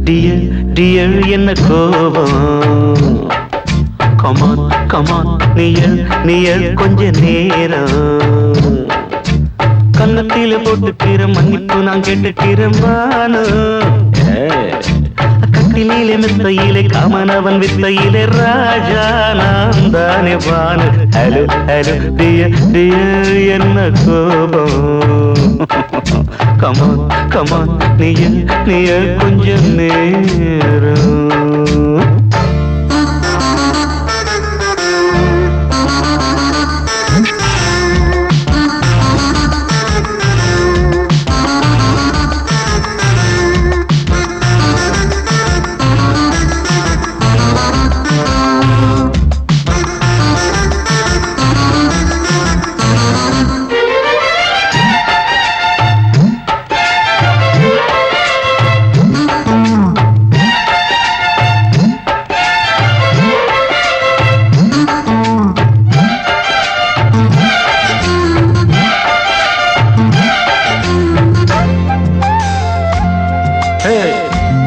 dear dear என்ன கோபம் come on come on near கொஞ்ச நேரம் கன்னத்தில போட்டுக்கிற மன்னிப்பு நான் கேட்டுக்கிறேன் வானு கட்டிலே மெத்தையிலே காமனவன் வித்தையிலே ராஜா நான் தானே வானு ஹலோ ஹலோ டியர் டியர் என்ன கோபம் கமான் கமான் நியர் கொஞ்சம் நேரம்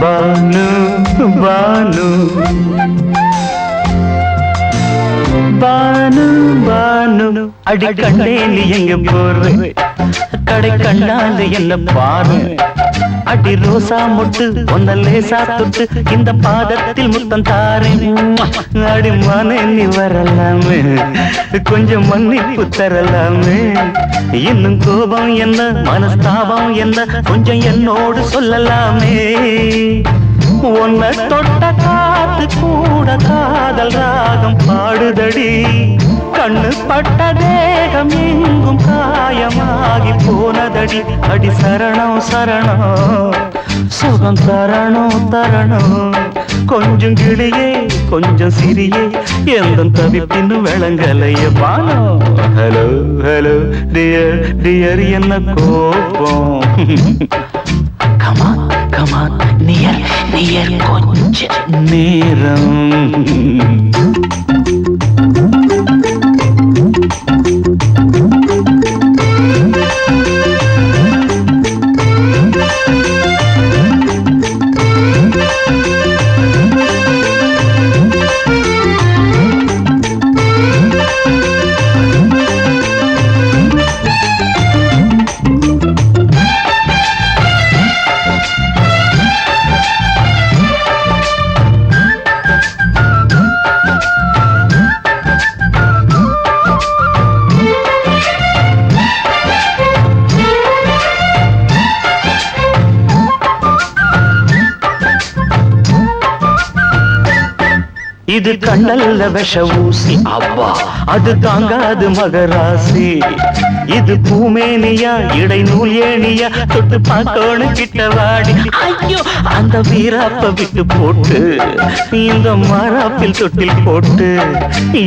பானு பானு பானு பானு அடி கண்டே நீ எங்க போற கடை கண்டால என்ன பாரு அடி ரோசா முட்டு ஒன்ன லேசா தொட்டு இந்த பாதத்தில் முத்தம் தாரேன் அடி மனே நீ வரலாமே கொஞ்சம் மன்னிப்பு தரலாமே இன்னும் கோபம் என்ன மனஸ்தாபம் என்ன கொஞ்சம் என்னோடு சொல்லலாமே உன்னை தொட்ட காத்து கூட காதல் ராகம் பாடுதடி கண்ணு பட்ட தேகம் எங்கும் காயமாகி போனதடி அடி சரணம் சரணம் சுகம் தரணும் தரணும் கொஞ்சம் கிளியே கொஞ்சம் சிறியே எந்த தவிப்பின்னு விளங்கலைய பானோ ஹலோ ஹலோ டியர் டியர் என்ன கோபம் கமான் கமான் நியர் கொஞ்ச நேரம் இது கண்ணல்ல விஷ ஊசி அவ்வா அது தாங்காது மகராசி இது பூமேனியா இடை நூல் ஏனியா தொட்டு பார்க்கணும் கிட்ட வாடி ஐயோ அந்த வீராப்ப விட்டு போட்டு இந்த மாறாப்பில் தொட்டில் போட்டு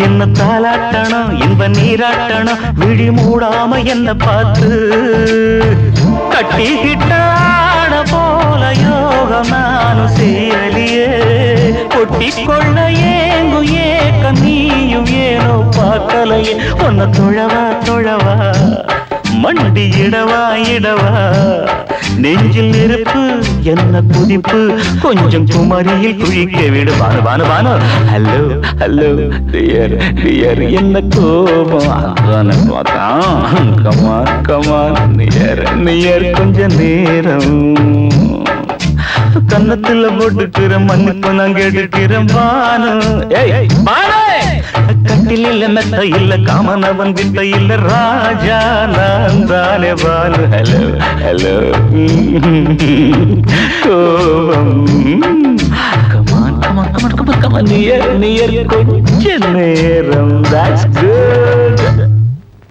என்ன தாளாட்டணும் இன்ப நீராட்டணும் விழி மூடாம என்ன பார்த்து கட்டிக்கிட்ட போல யோகம் நானும் சேரலியே கொட்டிக்கொள்ள ஏங்கு ஏக்க நீயும் ஏனோ பார்க்கலையே உன்னை தொழவா தொழவா மண்டி இடவா இடவா நெஞ்சில் நெருப்பு என்ன குதிப்பு கொஞ்சம் குமரியில் குழிக்க விடு Banu Banu Banu hello hello dear dear என்ன கோபம் அதான பார்த்தான் கமான் கமான் நியர் கொஞ்ச நேரம் கன்னத்துல போட்டுக்கிற மன்னிப்பு நான் கேட்டுக்கிறேன் பானு கட்டில மெத்த இல்ல காமனவன் வித்த இல்ல ராஜா நான் தானே பானு ஹலோ ஹலோ கோபம் come on come on come on come on come on near கொஞ்ச நேரம் that's good